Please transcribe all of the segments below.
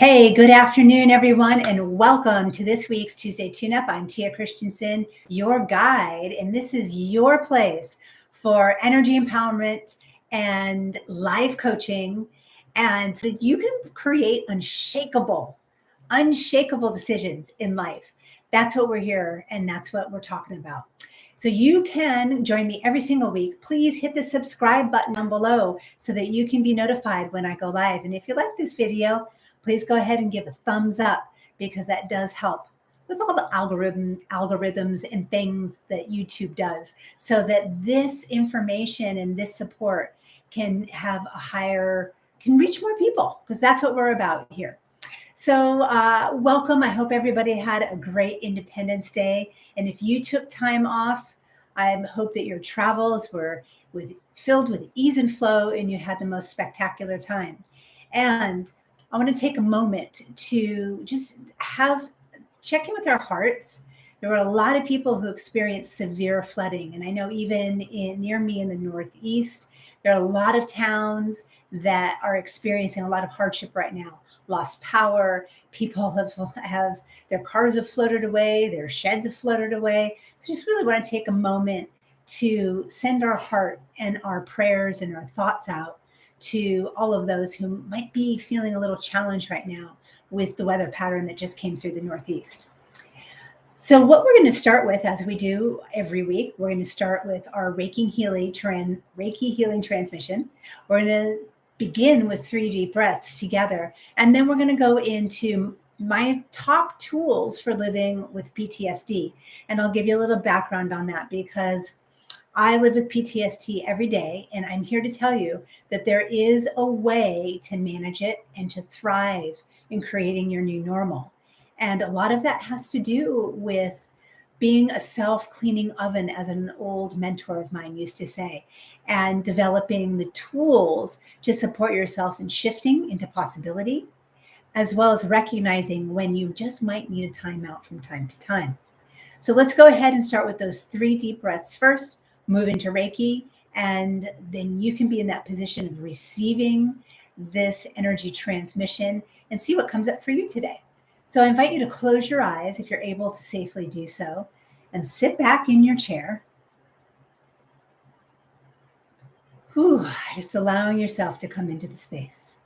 Hey, good afternoon, everyone, and welcome to this week's Tuesday Tune-Up. I'm Tia Christensen, your guide, and this is your place for energy empowerment and life coaching, and so that you can create unshakable decisions in life. That's what we're here, and that's what we're talking about. So you can join me every single week. Please hit the subscribe button down below so that you can be notified when I go live. And if you like this video, please go ahead and give a thumbs up because that does help with all the algorithms and things that YouTube does so that this information and this support can reach more people, because that's what we're about here. So welcome. I hope everybody had a great Independence Day. And if you took time off, I hope that your travels were filled with ease and flow and you had the most spectacular time. And I want to take a moment to just check in with our hearts. There were a lot of people who experienced severe flooding. And I know even near me in the Northeast, there are a lot of towns that are experiencing a lot of hardship right now. Lost power. People have their cars have floated away. Their sheds have floated away. So just really want to take a moment to send our heart and our prayers and our thoughts out to all of those who might be feeling a little challenged right now with the weather pattern that just came through the Northeast. So what we're going to start with, as we do every week, we're going to start with our Reiki healing transmission. We're going to begin with 3 deep breaths together, and then we're going to go into my top tools for living with PTSD. And I'll give you a little background on that because I live with PTSD every day, and I'm here to tell you that there is a way to manage it and to thrive in creating your new normal. And a lot of that has to do with being a self-cleaning oven, as an old mentor of mine used to say, and developing the tools to support yourself in shifting into possibility, as well as recognizing when you just might need a timeout from time to time. So let's go ahead and start with those 3 deep breaths first, move into Reiki, and then you can be in that position of receiving this energy transmission and see what comes up for you today. So I invite you to close your eyes if you're able to safely do so, and sit back in your chair. Just allowing yourself to come into the space.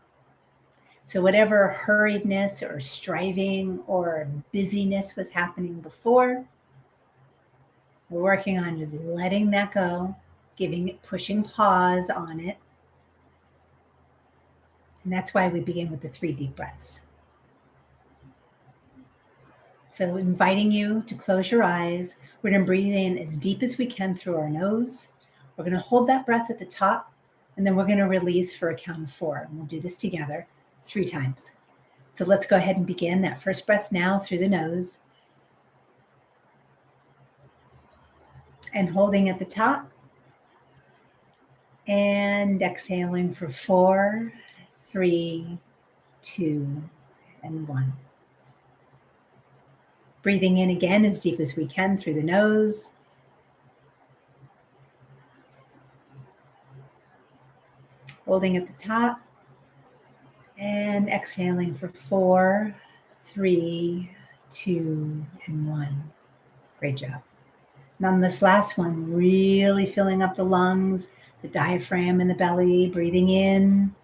So whatever hurriedness or striving or busyness was happening before, we're working on just letting that go, pushing pause on it. And that's why we begin with the 3 deep breaths. So inviting you to close your eyes. We're going to breathe in as deep as we can through our nose. We're going to hold that breath at the top, and then we're going to release for a count of 4. And we'll do this together 3 times. So let's go ahead and begin that first breath now through the nose. And holding at the top. And exhaling for 4, 3, 2, and 1. Breathing in again as deep as we can through the nose. Holding at the top. And exhaling for 4, 3, 2, and 1. Great job. And on this last one, really filling up the lungs, the diaphragm and the belly, breathing in.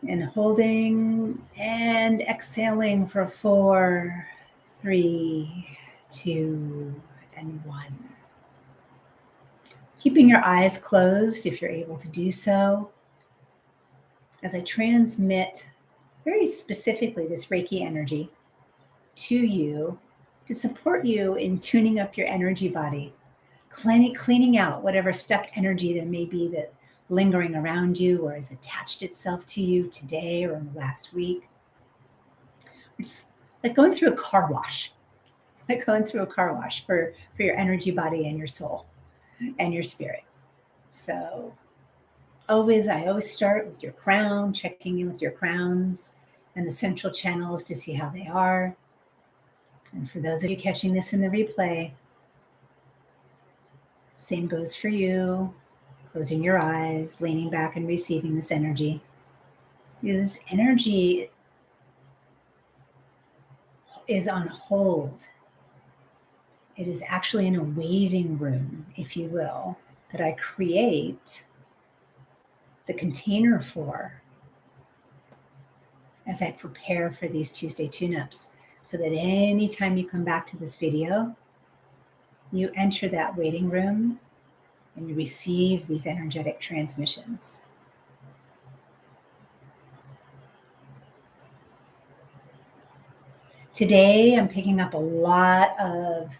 And holding and exhaling for 4, 3, 2, and 1. Keeping your eyes closed if you're able to do so, as I transmit very specifically this Reiki energy to you to support you in tuning up your energy body, cleaning out whatever stuck energy there may be that lingering around you or has attached itself to you today or in the last week. It's like going through a car wash. It's like going through a car wash for your energy body and your soul and your spirit. So I always start with your crown, checking in with your crowns and the central channels to see how they are. And for those of you catching this in the replay, same goes for you. Closing your eyes, leaning back and receiving this energy. This energy is on hold. It is actually in a waiting room, if you will, that I create the container for as I prepare for these Tuesday tune-ups, so that anytime you come back to this video, you enter that waiting room and you receive these energetic transmissions. Today, I'm picking up a lot of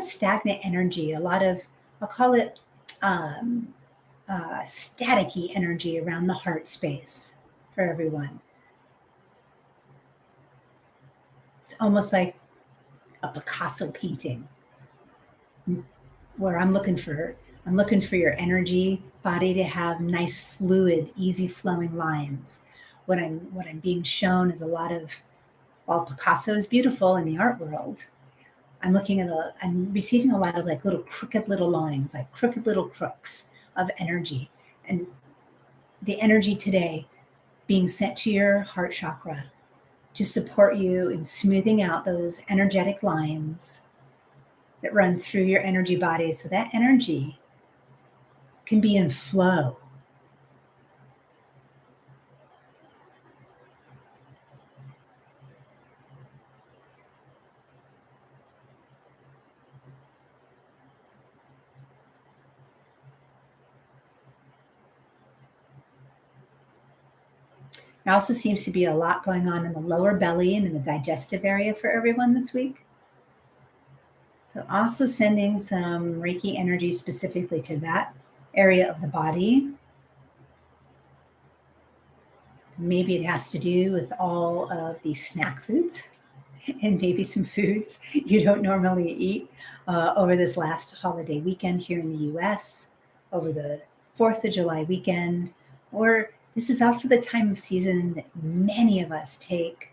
stagnant energy, a lot of, I'll call it staticky energy around the heart space for everyone. It's almost like a Picasso painting, where I'm looking for your energy body to have nice, fluid, easy flowing lines. What I'm being shown is a lot of, while Picasso is beautiful in the art world, I'm receiving a lot of like little crooked little lines, like crooked little crooks of energy. And the energy today being sent to your heart chakra to support you in smoothing out those energetic lines that run through your energy body, so that energy can be in flow. There also seems to be a lot going on in the lower belly and in the digestive area for everyone this week. So also sending some Reiki energy specifically to that area of the body. Maybe it has to do with all of these snack foods and maybe some foods you don't normally eat over this last holiday weekend here in the US, over the 4th of July weekend. Or this is also the time of season that many of us take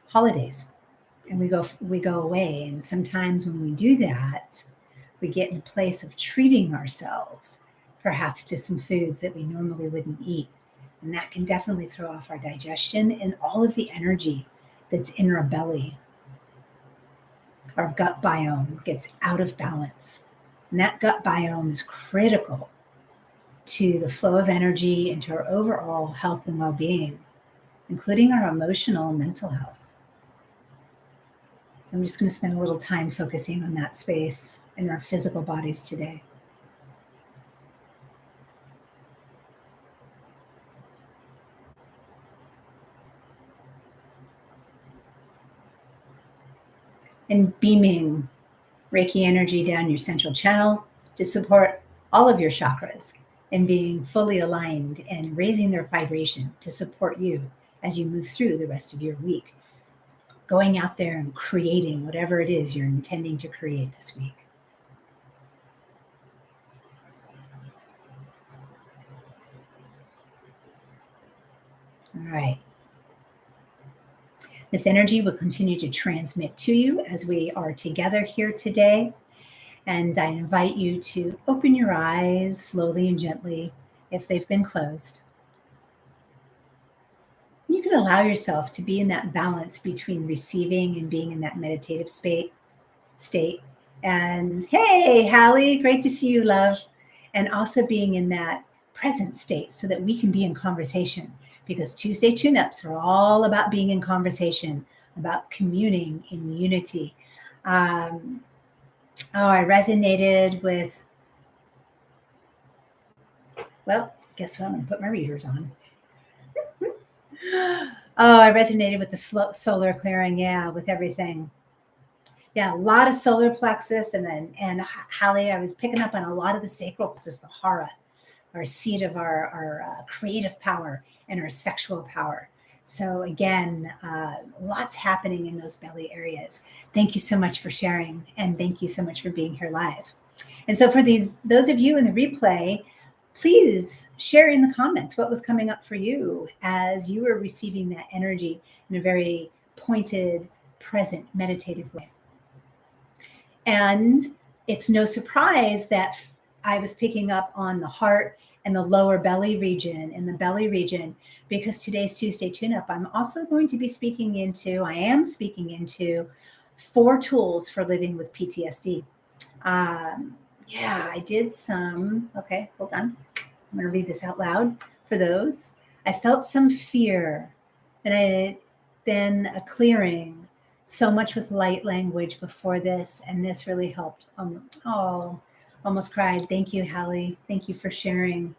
holidays and we go away. And sometimes when we do that, we get in a place of treating ourselves perhaps to some foods that we normally wouldn't eat. And that can definitely throw off our digestion and all of the energy that's in our belly. Our gut biome gets out of balance. And that gut biome is critical to the flow of energy and to our overall health and well-being, including our emotional and mental health. So I'm just going to spend a little time focusing on that space in our physical bodies today. And beaming Reiki energy down your central channel to support all of your chakras and being fully aligned and raising their vibration to support you as you move through the rest of your week. Going out there and creating whatever it is you're intending to create this week. All right. This energy will continue to transmit to you as we are together here today. And I invite you to open your eyes slowly and gently if they've been closed. You can allow yourself to be in that balance between receiving and being in that meditative state. And hey, Hallie, great to see you, love. And also being in that present state so that we can be in conversation, because Tuesday tune-ups are all about being in conversation, about communing in unity. I resonated with, well, guess what? I'm going to put my readers on. I resonated with the solar clearing, yeah, with everything. Yeah, a lot of solar plexus, and Hallie, I was picking up on a lot of the sacral plexus, the hara, our seat of our creative power and our sexual power. So again, lots happening in those belly areas. Thank you so much for sharing, and thank you so much for being here live. And so for those of you in the replay, please share in the comments what was coming up for you as you were receiving that energy in a very pointed, present, meditative way. And it's no surprise that I was picking up on the heart and the lower belly region and the belly region, because today's Tuesday tune-up, I'm also going to be I am speaking into 4 tools for living with PTSD. Yeah, I did some, okay, hold on. I'm going to read this out loud for those. I felt some fear, then a clearing, so much with light language before this, and this really helped. Oh, almost cried. Thank you, Hallie. Thank you for sharing.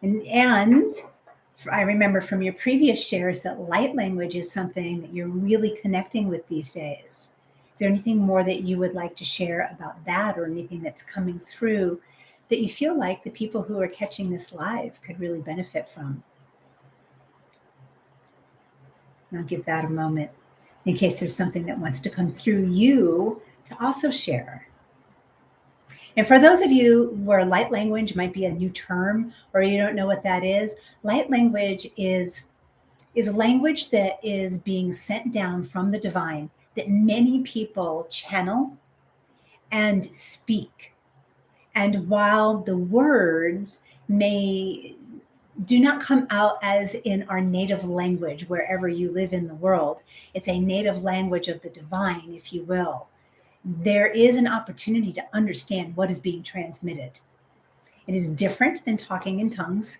And I remember from your previous shares that light language is something that you're really connecting with these days. Is there anything more that you would like to share about that, or anything that's coming through that you feel like the people who are catching this live could really benefit from? And I'll give that a moment in case there's something that wants to come through you to also share. And for those of you where light language might be a new term, or you don't know what that is, light language is a language that is being sent down from the divine that many people channel and speak. And while the words do not come out as in our native language wherever you live in the world, it's a native language of the divine, if you will, there is an opportunity to understand what is being transmitted. It is different than talking in tongues.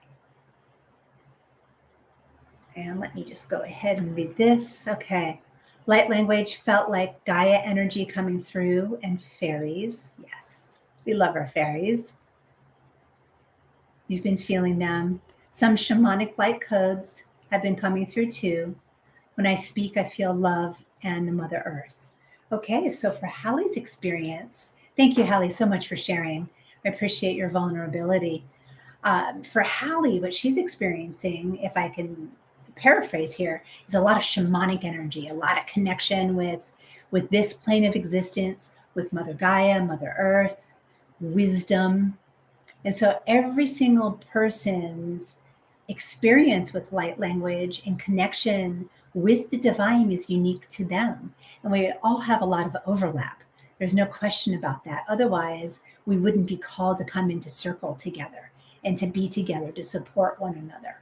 And let me just go ahead and read this. Okay. Light language felt like Gaia energy coming through, and fairies. Yes, we love our fairies. You've been feeling them. Some shamanic light codes have been coming through too. When I speak, I feel love and the Mother Earth. Okay, so for Hallie's experience, thank you, Hallie, so much for sharing. I appreciate your vulnerability. For Hallie, what she's experiencing, if I can paraphrase here, is a lot of shamanic energy, a lot of connection with this plane of existence, with Mother Gaia, Mother Earth, wisdom. And so every single person's experience with light language and connection with the divine is unique to them. And we all have a lot of overlap. There's no question about that. Otherwise, we wouldn't be called to come into circle together and to be together to support one another.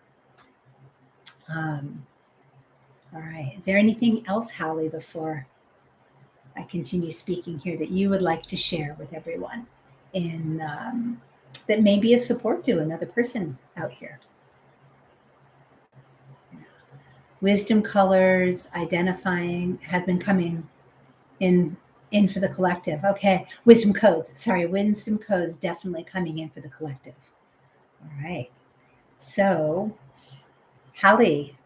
All right. Is there anything else, Hallie, before I continue speaking here, that you would like to share with everyone that may be of support to another person out here? Wisdom colors, identifying, have been coming in for the collective. Okay. Wisdom codes definitely coming in for the collective. All right. So, Hallie,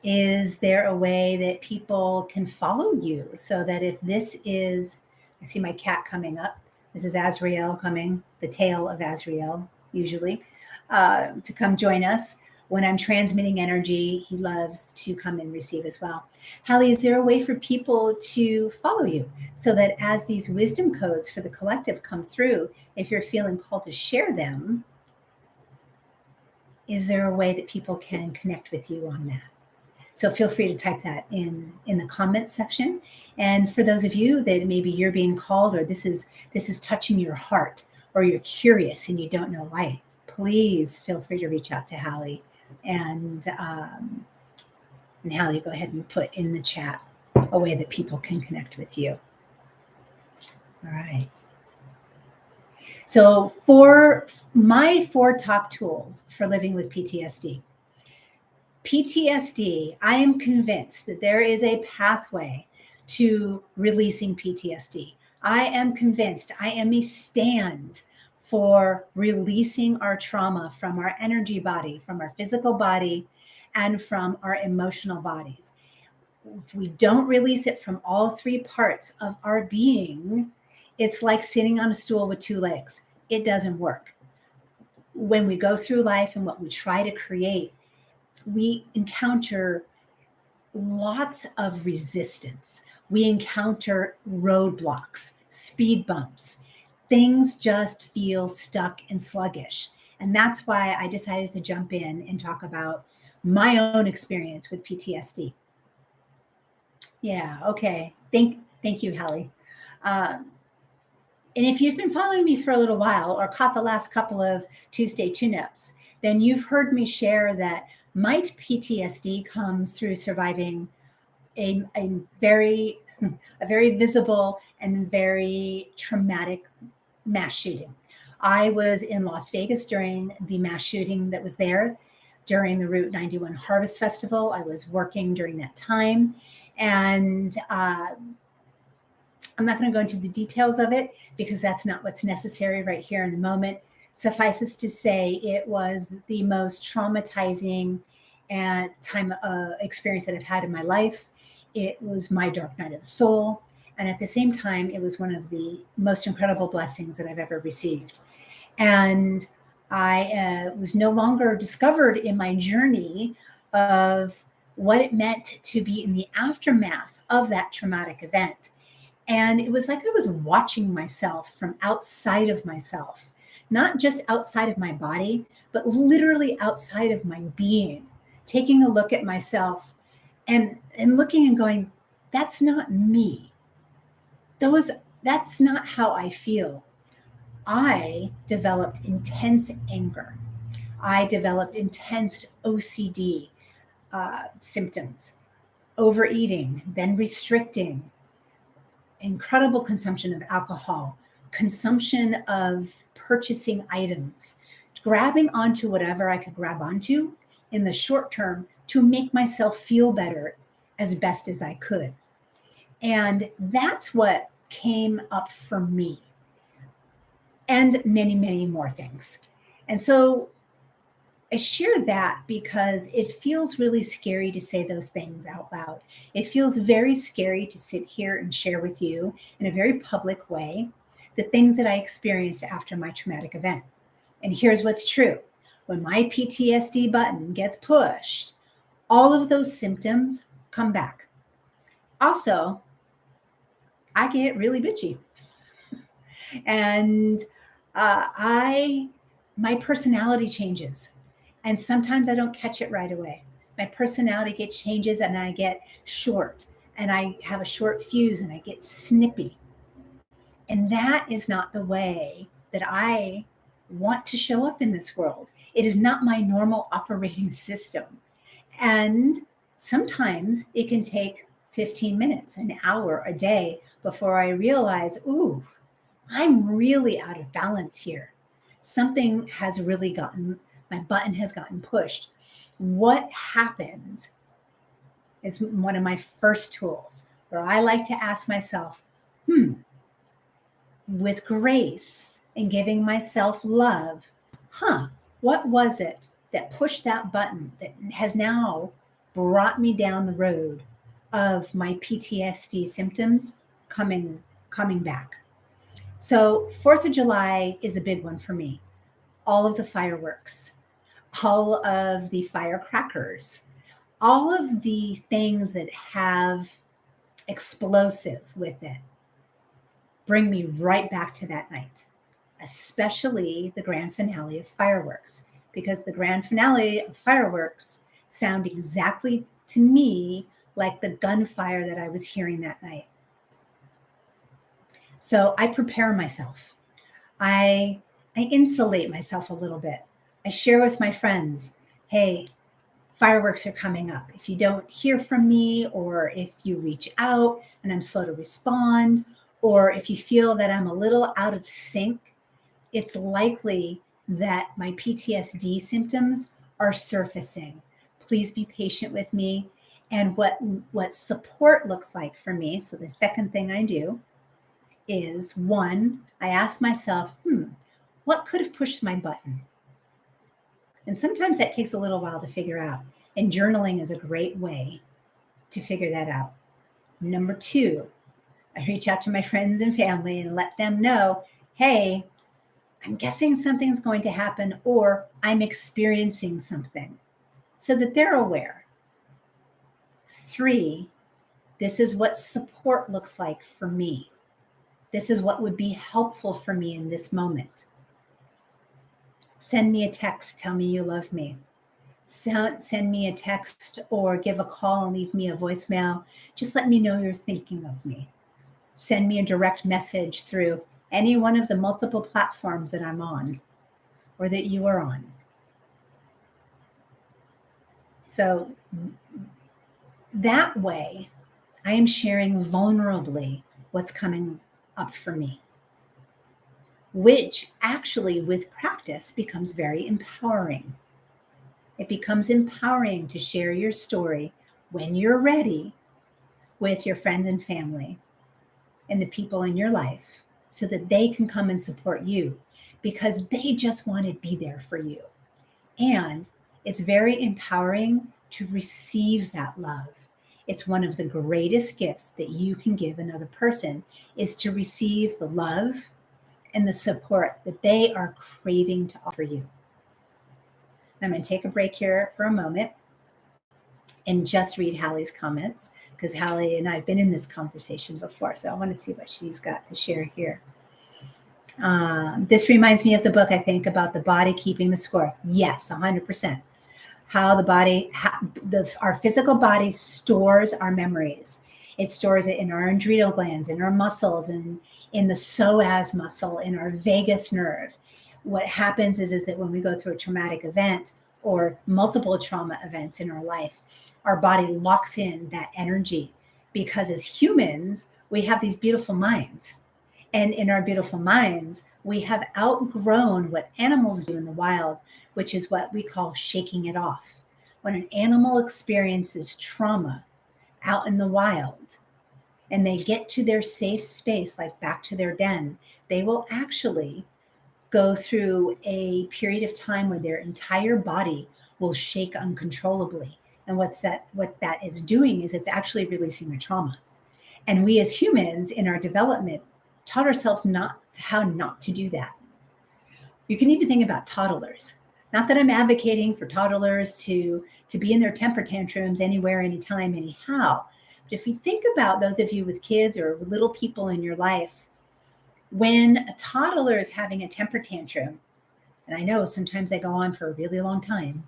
is there a way that people can follow you, so that if this is, I see my cat coming up. This is Azrael coming, the tail of Azrael, usually, to come join us. When I'm transmitting energy, he loves to come and receive as well. Hallie, is there a way for people to follow you, so that as these wisdom codes for the collective come through, if you're feeling called to share them, is there a way that people can connect with you on that? So feel free to type that in the comments section. And for those of you that maybe you're being called, or this is touching your heart, or you're curious and you don't know why, please feel free to reach out to Hallie. And Hallie, go ahead and put in the chat a way that people can connect with you. All right. So for my 4 top tools for living with PTSD, I am convinced that there is a pathway to releasing PTSD. I am convinced, I am a stand for releasing our trauma from our energy body, from our physical body, and from our emotional bodies. If we don't release it from all 3 parts of our being, it's like sitting on a stool with 2 legs. It doesn't work. When we go through life and what we try to create, we encounter lots of resistance. We encounter roadblocks, speed bumps. Things just feel stuck and sluggish. And that's why I decided to jump in and talk about my own experience with PTSD. Yeah, okay. Thank you, Hallie. And if you've been following me for a little while or caught the last couple of Tuesday tune-ups, then you've heard me share that my PTSD comes through surviving a very a very visible and very traumatic mass shooting. I was in Las Vegas during the mass shooting that was there during the Route 91 Harvest Festival. I was working during that time, and I'm not going to go into the details of it because that's not what's necessary right here in the moment. Suffices to say, it was the most traumatizing and time experience that I've had in my life. It was my dark night of the soul. And at the same time, it was one of the most incredible blessings that I've ever received. And I was no longer discovered in my journey of what it meant to be in the aftermath of that traumatic event. And it was like I was watching myself from outside of myself, not just outside of my body, but literally outside of my being, taking a look at myself and looking and going, that's not me. That's not how I feel. I developed intense anger. I developed intense OCD symptoms, overeating, then restricting, incredible consumption of alcohol, consumption of purchasing items, grabbing onto whatever I could grab onto in the short term to make myself feel better as best as I could. And that's what came up for me, and many, many more things. And so I share that because it feels really scary to say those things out loud. It feels very scary to sit here and share with you in a very public way the things that I experienced after my traumatic event. And here's what's true. When my PTSD button gets pushed, all of those symptoms come back. Also, I get really bitchy. And my personality changes. And sometimes I don't catch it right away. My personality gets changes and I get short and I have a short fuse and I get snippy. And that is not the way that I want to show up in this world. It is not my normal operating system. And sometimes it can take 15 minutes, an hour, a day before I realize, ooh, I'm really out of balance here. Something has really my button has gotten pushed. What happened is one of my first tools where I like to ask myself, with grace and giving myself love, what was it that pushed that button that has now brought me down the road of my PTSD symptoms coming back? So 4th of July is a big one for me. All of the fireworks, all of the firecrackers, all of the things that have explosive with it bring me right back to that night, especially the grand finale of fireworks, because the grand finale of fireworks sound exactly to me like the gunfire that I was hearing that night. So I prepare myself. I insulate myself a little bit. I share with my friends, hey, fireworks are coming up. If you don't hear from me, or if you reach out and I'm slow to respond, or if you feel that I'm a little out of sync, it's likely that my PTSD symptoms are surfacing. Please be patient with me. And what support looks like for me, so the second thing I do is, one, I ask myself, what could have pushed my button? And sometimes that takes a little while to figure out. And journaling is a great way to figure that out. Number two, I reach out to my friends and family and let them know, hey, I'm guessing something's going to happen, or I'm experiencing something, so that they're aware. Three, this is what support looks like for me. This is what would be helpful for me in this moment. Send me a text, tell me you love me. Send me a text or give a call and leave me a voicemail. Just let me know you're thinking of me. Send me a direct message through any one of the multiple platforms that I'm on or that you are on. So that way, I am sharing vulnerably what's coming up for me, which actually, with practice, becomes very empowering. It becomes empowering to share your story when you're ready with your friends and family and the people in your life so that they can come and support you because they just want to be there for you. And it's very empowering to receive that love. It's one of the greatest gifts that you can give another person is to receive the love and the support that they are craving to offer you. I'm going to take a break here for a moment and just read Hallie's comments because Hallie and I have been in this conversation before. So I want to see what she's got to share here. This reminds me of the book, I think, about the body keeping the score. Yes, 100%. How the body, our physical body stores our memories. It stores it in our adrenal glands, in our muscles, and in the psoas muscle, in our vagus nerve. What happens is that when we go through a traumatic event or multiple trauma events in our life, our body locks in that energy because as humans, we have these beautiful minds. And in our beautiful minds, we have outgrown what animals do in the wild, which is what we call shaking it off. When an animal experiences trauma out in the wild and they get to their safe space, like back to their den, they will actually go through a period of time where their entire body will shake uncontrollably. And what that is doing is it's actually releasing the trauma. And we as humans in our development taught ourselves how not to do that. You can even think about toddlers. Not that I'm advocating for toddlers to be in their temper tantrums anywhere, anytime, anyhow. But if you think about those of you with kids or little people in your life, when a toddler is having a temper tantrum, and I know sometimes they go on for a really long time,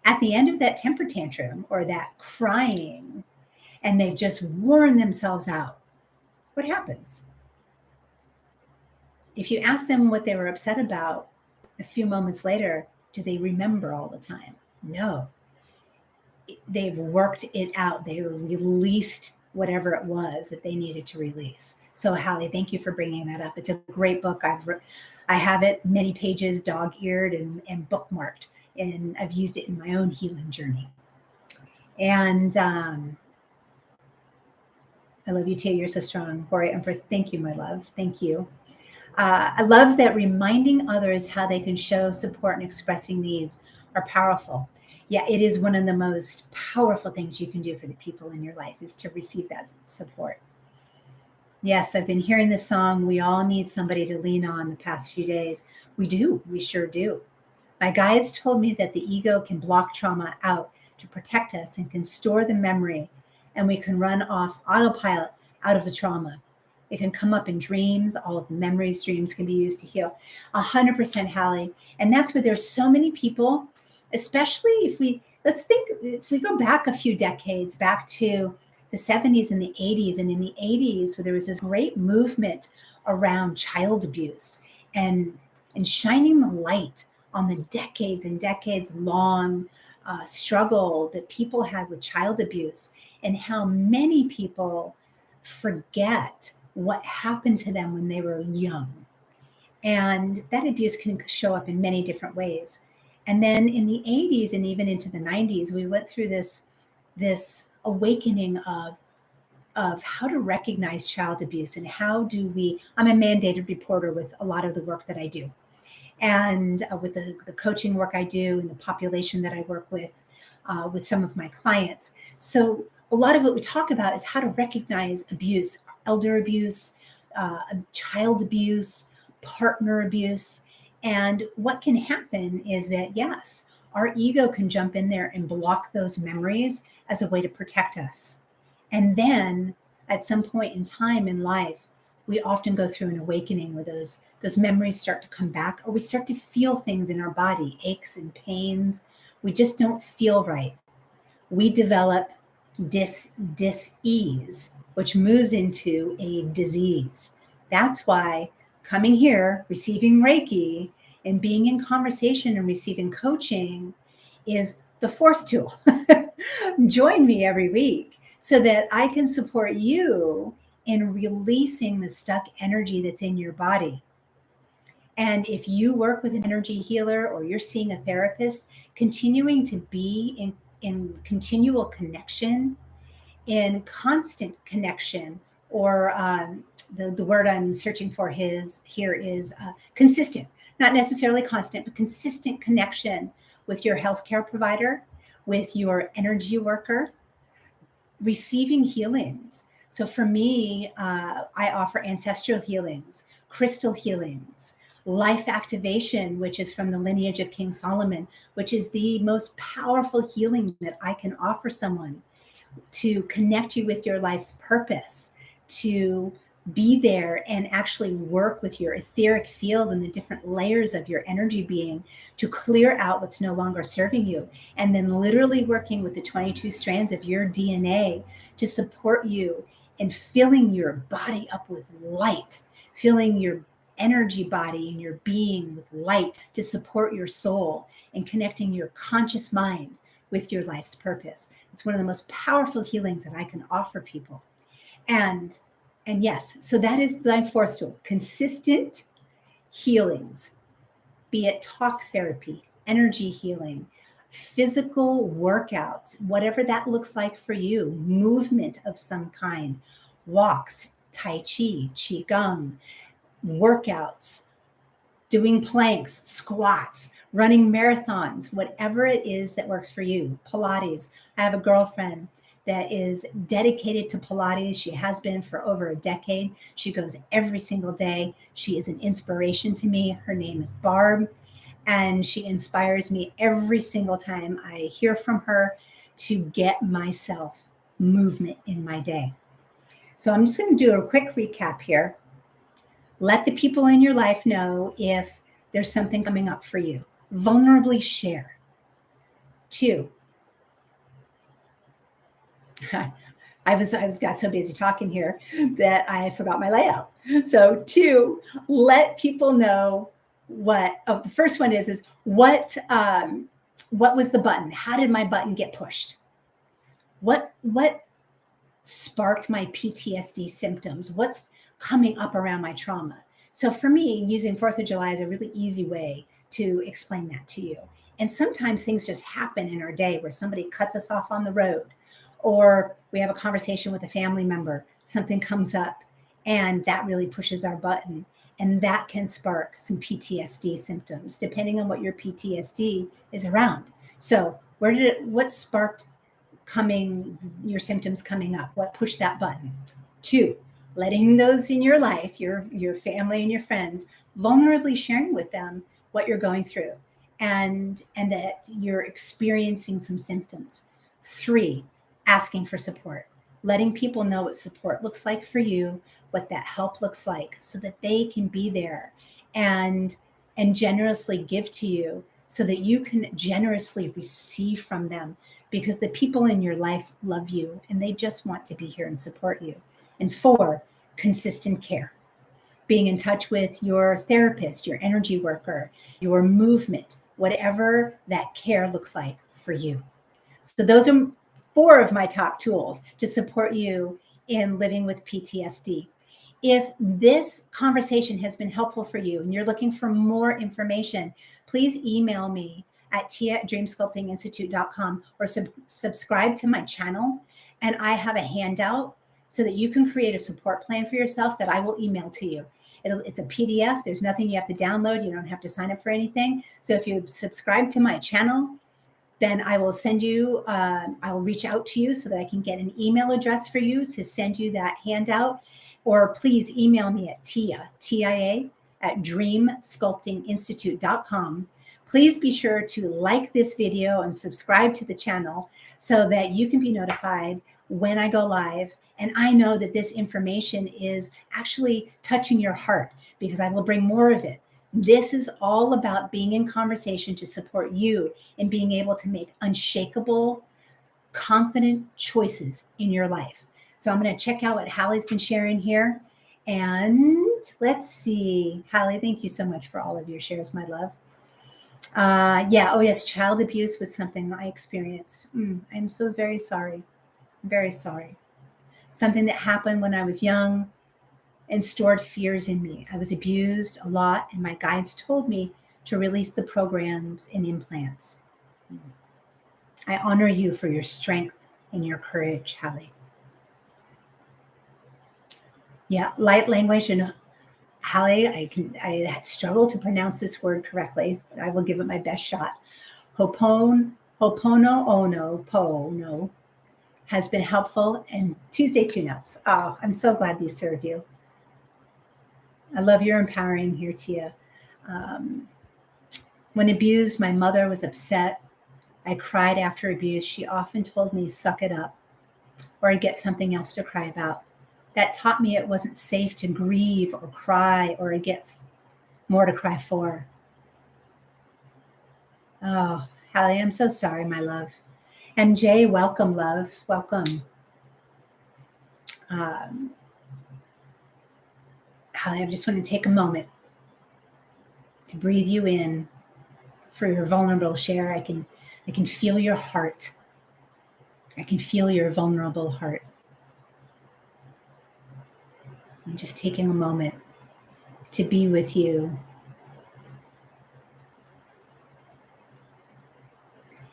at the end of that temper tantrum or that crying, and they've just worn themselves out, what happens? If you ask them what they were upset about a few moments later, do they remember all the time? No. They've worked it out. They released whatever it was that they needed to release. So Hallie, thank you for bringing that up. It's a great book. I have it many pages, dog-eared and bookmarked, and I've used it in my own healing journey. And I love you too. You're so strong. Warrior Empress, thank you, my love. Thank you. I love that reminding others how they can show support and expressing needs are powerful. Yeah, it is one of the most powerful things you can do for the people in your life is to receive that support. Yes, I've been hearing this song, We All Need Somebody to Lean On, the past few days. We do. We sure do. My guides told me that the ego can block trauma out to protect us and can store the memory, and we can run off autopilot out of the trauma. It can come up in dreams. All of the memories, dreams can be used to heal. 100%, Hallie. And that's where there's so many people, especially if we go back a few decades, back to the 70s and the 80s. And in the 80s, where there was this great movement around child abuse and shining the light on the decades and decades long struggle that people had with child abuse and how many people forget what happened to them when they were young. And that abuse can show up in many different ways. And then in the 80s and even into the 90s, we went through this awakening of how to recognize child abuse and how do we, I'm a mandated reporter with a lot of the work that I do. And with the coaching work I do and the population that I work with some of my clients. So a lot of what we talk about is how to recognize abuse, elder abuse, child abuse, partner abuse. And what can happen is that, yes, our ego can jump in there and block those memories as a way to protect us. And then at some point in time in life, we often go through an awakening where those memories start to come back, or we start to feel things in our body, aches and pains. We just don't feel right. We develop dis-ease, which moves into a disease That's why coming here, receiving Reiki, and being in conversation and receiving coaching is the fourth tool. Join me every week so that I can support you in releasing the stuck energy that's in your body. And if you work with an energy healer or you're seeing a therapist, continuing to be in continual connection, in constant connection, or the word I'm searching for here is consistent, not necessarily constant, but consistent connection with your healthcare provider, with your energy worker, receiving healings. So for me, I offer ancestral healings, crystal healings, life activation, which is from the lineage of King Solomon, which is the most powerful healing that I can offer someone to connect you with your life's purpose, to be there and actually work with your etheric field and the different layers of your energy being to clear out what's no longer serving you. And then literally working with the 22 strands of your DNA to support you in filling your body up with light, filling your energy body and your being with light to support your soul and connecting your conscious mind with your life's purpose. It's one of the most powerful healings that I can offer people. And yes, so that is my fourth tool, consistent healings, be it talk therapy, energy healing, physical workouts, whatever that looks like for you, movement of some kind, walks, Tai Chi, Qigong, workouts, doing planks, squats, running marathons, whatever it is that works for you. Pilates. I have a girlfriend that is dedicated to Pilates. She has been for over a decade. She goes every single day. She is an inspiration to me. Her name is Barb, and she inspires me every single time I hear from her to get myself movement in my day. So I'm just going to do a quick recap here. Let the people in your life know if there's something coming up for you. Vulnerably share. 2, I got so busy talking here that I forgot my layout. So 2, let people know the first one is what was the button? How did my button get pushed? What sparked my PTSD symptoms? What's coming up around my trauma? So for me, using 4th of July is a really easy way to explain that to you. And sometimes things just happen in our day where somebody cuts us off on the road, or we have a conversation with a family member, something comes up, and that really pushes our button. And that can spark some PTSD symptoms, depending on what your PTSD is around. So what sparked your symptoms coming up? What pushed that button? 2, letting those in your life, your family and your friends, vulnerably sharing with them what you're going through and that you're experiencing some symptoms. 3, asking for support, letting people know what support looks like for you, what that help looks like, so that they can be there and generously give to you so that you can generously receive from them, because the people in your life love you and they just want to be here and support you. And 4, consistent care, being in touch with your therapist, your energy worker, your movement, whatever that care looks like for you. So those are 4 of my top tools to support you in living with PTSD. If this conversation has been helpful for you and you're looking for more information, please email me at tia@dreamsculptinginstitute.com or subscribe to my channel. And I have a handout so that you can create a support plan for yourself that I will email to you. It's a PDF. There's nothing you have to download. You don't have to sign up for anything. So if you subscribe to my channel, then I will send you, I'll reach out to you so that I can get an email address for you to send you that handout. Or please email me at TIA at dreamsculptinginstitute.com. Please be sure to like this video and subscribe to the channel so that you can be notified when I go live. And I know that this information is actually touching your heart, because I will bring more of it. This is all about being in conversation to support you in being able to make unshakable, confident choices in your life. So I'm going to check out what Hallie's been sharing here. And Let's see. Hallie, thank you so much for all of your shares, my love. Yeah. Oh, yes. Child abuse was something I experienced. I'm so very sorry. Very sorry. Something that happened when I was young and stored fears in me. I was abused a lot, and my guides told me to release the programs and implants. I honor you for your strength and your courage, Hallie. Yeah, light language and Hallie, I struggle to pronounce this word correctly, but I will give it my best shot. Hopono ono po no has been helpful, and Tuesday tune-ups. Oh, I'm so glad these serve you. I love your empowering here, Tia. Um, when abused, my mother was upset. I cried after abuse. She often told me, suck it up, or I'd get something else to cry about. That taught me it wasn't safe to grieve or cry, or I'd get more to cry for. Oh, Hallie, I'm so sorry, my love. MJ, welcome, love. Welcome. Um, Hallie, I just want to take a moment to breathe you in for your vulnerable share. I can feel your heart. I can feel your vulnerable heart. I'm just taking a moment to be with you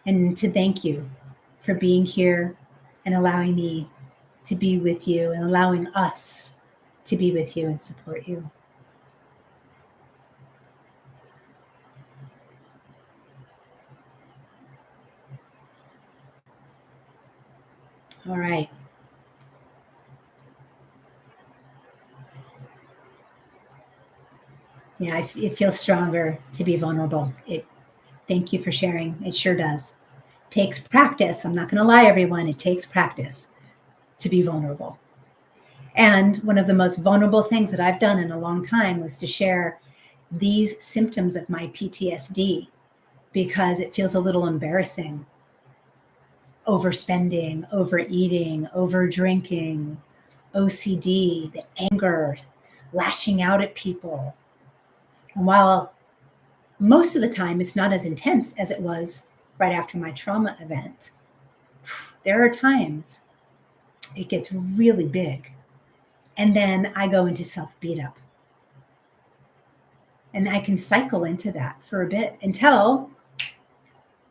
and to thank you for being here and allowing me to be with you and allowing us to be with you and support you. All right. Yeah, it feels stronger to be vulnerable. Thank you for sharing. It sure does. Takes practice. I'm not going to lie, everyone. It takes practice to be vulnerable. And one of the most vulnerable things that I've done in a long time was to share these symptoms of my PTSD because it feels a little embarrassing. Overspending, overeating, overdrinking, OCD, the anger, lashing out at people. And while most of the time it's not as intense as it was right after my trauma event, there are times it gets really big. And then I go into self beat up. And I can cycle into that for a bit until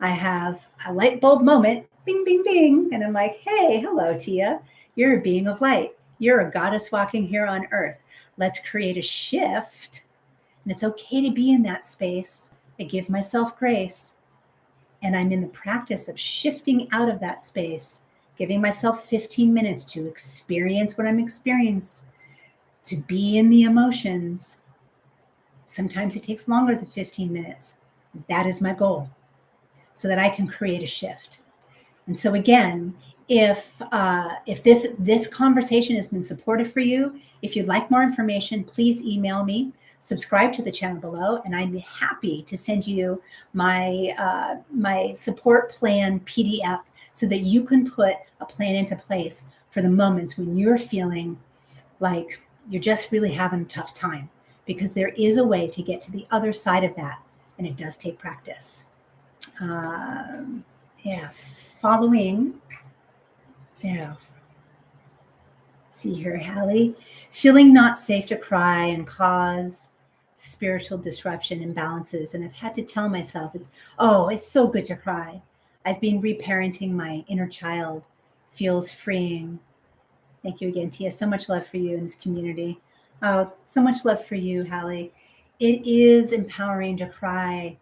I have a light bulb moment, bing, bing, bing. And I'm like, hey, hello, Tia. You're a being of light. You're a goddess walking here on earth. Let's create a shift. And it's okay to be in that space. I give myself grace. And I'm in the practice of shifting out of that space, giving myself 15 minutes to experience what I'm experiencing, to be in the emotions. Sometimes it takes longer than 15 minutes. That is my goal, so that I can create a shift. And so again, if this conversation has been supportive for you, if you'd like more information, please email me, subscribe to the channel below, and I'd be happy to send you my my support plan PDF so that you can put a plan into place for the moments when you're feeling like you're just really having a tough time, because there is a way to get to the other side of that, and it does take practice. Yeah, following. Yeah. Let's see here, Hallie. Feeling not safe to cry and cause spiritual disruption imbalances. And I've had to tell myself it's so good to cry. I've been reparenting my inner child. Feels freeing. Thank you again, Tia. So much love for you in this community. Oh, so much love for you, Hallie. It is empowering to cry.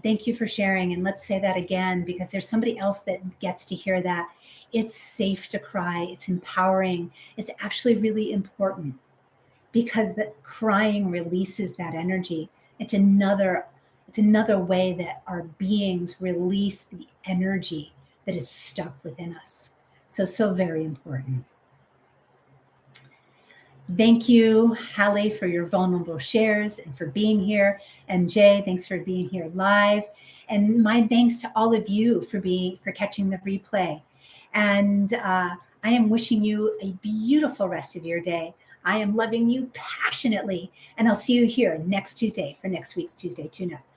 Thank you for sharing. And let's say that again, because there's somebody else that gets to hear that. It's safe to cry. It's empowering. It's actually really important because the crying releases that energy. It's another way that our beings release the energy that is stuck within us. So very important. Thank you, Hallie, for your vulnerable shares and for being here. And Jay, thanks for being here live. And my thanks to all of you for catching the replay. And I am wishing you a beautiful rest of your day. I am loving you passionately, and I'll see you here next Tuesday for next week's Tuesday Tune Up.